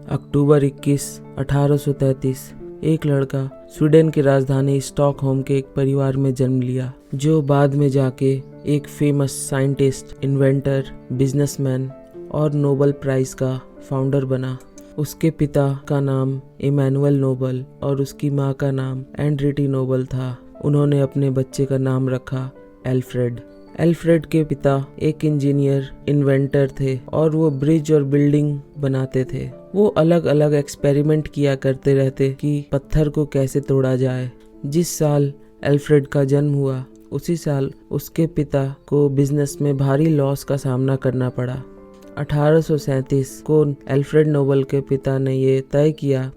अक्टूबर 21, 1833 एक लड़का स्वीडन की राजधानी स्टॉकहोम के एक परिवार में जन्म लिया, जो बाद में जाके एक फेमस साइंटिस्ट, इन्वेंटर, बिजनेसमैन और नोबेल प्राइज का फाउंडर बना। उसके पिता का नाम इमैनुअल नोबल और उसकी माँ का नाम एंड्रिटी नोबल था। उन्होंने अपने बच्चे का नाम रखा एल्फ्रेड। एल्फ्रेड के पिता एक इंजीनियर, इन्वेंटर थे और वो ब्रिज और बिल्डिंग बनाते थे। वो अलग अलग एक्सपेरिमेंट किया करते रहते कि पत्थर को कैसे तोड़ा जाए। जिस साल एल्फ्रेड का जन्म हुआ उसी साल उसके पिता को बिजनेस में भारी लॉस का सामना करना पड़ा। 1837 को एल्फ्रेड नोबल के पिता ने ये तय किया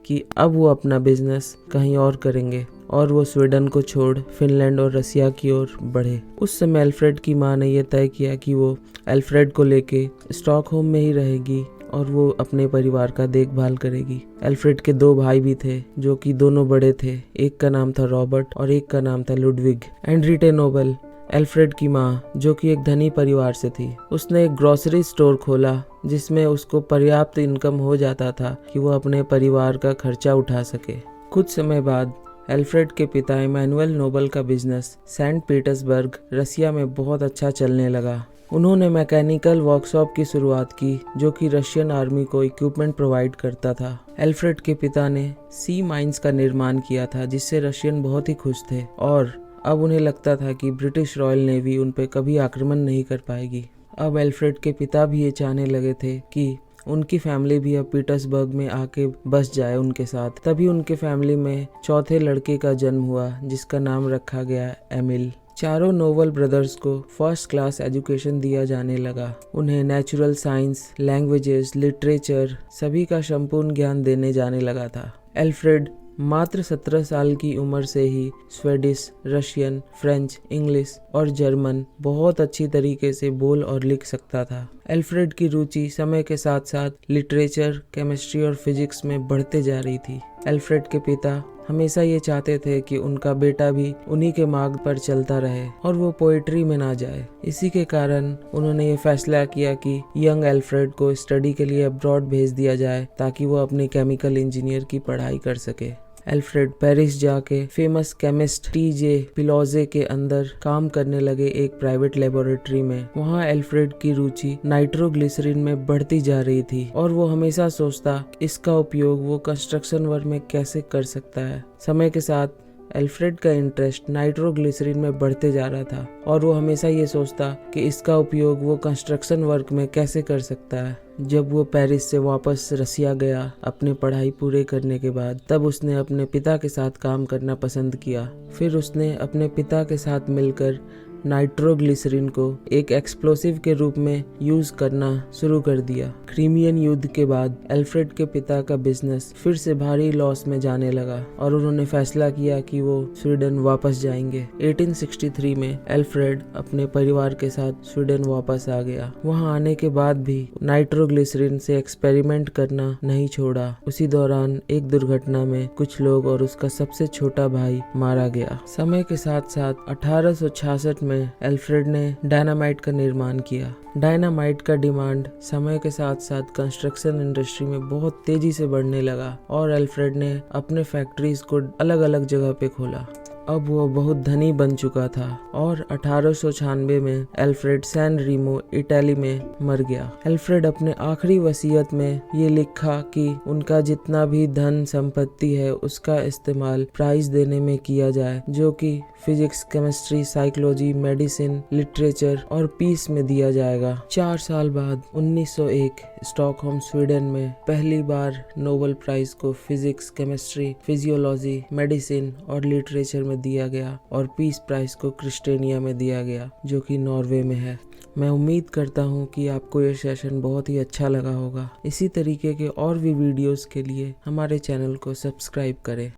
कि अब वो अपना बिजनेस कहीं और करेंगे और वो स्वीडन को छोड़ फिनलैंड और रसिया की ओर बढ़े। उस समय एल्फ्रेड की माँ ने यह तय किया कि वो एल्फ्रेड को लेके स्टॉकहोम में ही रहेगी और वो अपने परिवार का देखभाल करेगी। एल्फ्रेड के 2 भाई भी थे जो कि दोनों बड़े थे। एक का नाम था रॉबर्ट और एक का नाम था लुडविग। एंड्रिटे नोबल, एल्फ्रेड की माँ, जो कि एक धनी परिवार से थी, उसने एक ग्रोसरी स्टोर खोला जिसमें उसको पर्याप्त इनकम हो जाता था कि वो अपने परिवार का खर्चा उठा सके। कुछ समय बाद एल्फ्रेड के पिता इमैनुअल नोबल का बिजनेस सेंट पीटर्सबर्ग, रसिया में बहुत अच्छा चलने लगा। उन्होंने मैकेनिकल वर्कशॉप की शुरुआत की जो कि रशियन आर्मी को इक्विपमेंट प्रोवाइड करता था। एल्फ्रेड के पिता ने सी माइंस का निर्माण किया था जिससे रशियन बहुत ही खुश थे और अब उन्हें लगता था कि ब्रिटिश रॉयल नेवी उन पर कभी आक्रमण नहीं कर पाएगी। अब एल्फ्रेड के पिता भी ये चाहने लगे थे कि उनकी फैमिली भी अब पीटर्सबर्ग में आके बस जाए उनके साथ। तभी उनके फैमिली में चौथे लड़के का जन्म हुआ जिसका नाम रखा गया एमिल। चारों नोबल ब्रदर्स को फर्स्ट क्लास एजुकेशन दिया जाने लगा। उन्हें नेचुरल साइंस, लैंग्वेजेस, लिटरेचर सभी का संपूर्ण ज्ञान देने जाने लगा था। एल्फ्रेड मात्र 17 साल की उम्र से ही स्वीडिश, रशियन, फ्रेंच, इंग्लिश और जर्मन बहुत अच्छी तरीके से बोल और लिख सकता था। एल्फ्रेड की रुचि समय के साथ साथ लिटरेचर, केमिस्ट्री और फिजिक्स में बढ़ते जा रही थी। एल्फ्रेड के पिता हमेशा ये चाहते थे कि उनका बेटा भी उन्हीं के मार्ग पर चलता रहे और वो पोएट्री में ना जाए। इसी के कारण उन्होंने ये फैसला किया कि यंग एल्फ्रेड को स्टडी के लिए अब्रॉड भेज दिया जाए ताकि वो अपनी केमिकल इंजीनियर की पढ़ाई कर सके। एल्फ्रेड पेरिस जाके फेमस केमिस्ट टीजे पिलोजे के अंदर काम करने लगे एक प्राइवेट लेबोरेटरी में। वहाँ एल्फ्रेड की रुचि नाइट्रोग्लिसरीन में बढ़ती जा रही थी और वो हमेशा सोचता इसका उपयोग वो कंस्ट्रक्शन वर्क में कैसे कर सकता है। समय के साथ एल्फ्रेड का इंटरेस्ट नाइट्रोग्लिसरीन में बढ़ते जा रहा था और वो हमेशा ये सोचता कि इसका उपयोग वो कंस्ट्रक्शन वर्क में कैसे कर सकता है। जब वो पेरिस से वापस रसिया गया अपनी पढ़ाई पूरे करने के बाद, तब उसने अपने पिता के साथ काम करना पसंद किया। फिर उसने अपने पिता के साथ मिलकर नाइट्रोग्लिसरीन को एक एक्सप्लोसिव के रूप में यूज करना शुरू कर दिया। क्रीमियन युद्ध के बाद एल्फ्रेड के पिता का बिजनेस फिर से भारी लॉस में जाने लगा और उन्होंने फैसला किया कि वो स्वीडन वापस जाएंगे। 1863 में एल्फ्रेड अपने परिवार के साथ स्वीडन वापस आ गया। वहां आने के बाद भी नाइट्रोग्लिसरीन से एक्सपेरिमेंट करना नहीं छोड़ा। उसी दौरान एक दुर्घटना में कुछ लोग और उसका सबसे छोटा भाई मारा गया। समय के साथ साथ 1866 में एल्फ्रेड ने डायनामाइट का निर्माण किया। डायनामाइट का डिमांड समय के साथ साथ कंस्ट्रक्शन इंडस्ट्री में बहुत तेजी से बढ़ने लगा और एल्फ्रेड ने अपने फैक्ट्रीज को अलग अलग जगह पे खोला। अब वो बहुत धनी बन चुका था और 1896 में एल्फ्रेड सैन रीमो, इटली में मर गया। एल्फ्रेड अपने आखिरी वसीयत में ये लिखा कि उनका जितना भी धन संपत्ति है उसका इस्तेमाल प्राइज देने में किया जाए, जो कि physics, chemistry, psychology, medicine, literature और पीस में दिया जाएगा। 4 साल बाद 1901 स्टॉकहोम, स्वीडन में पहली बार नोबेल प्राइज को फिजिक्स, केमिस्ट्री, फिजियोलॉजी, मेडिसिन और लिटरेचर में दिया गया और पीस प्राइज को क्रिस्टेनिया में दिया गया जो कि नॉर्वे में है। मैं उम्मीद करता हूँ कि आपको ये सेशन बहुत ही अच्छा लगा होगा। इसी तरीके के और भी वीडियोस के लिए हमारे चैनल को सब्सक्राइब करें।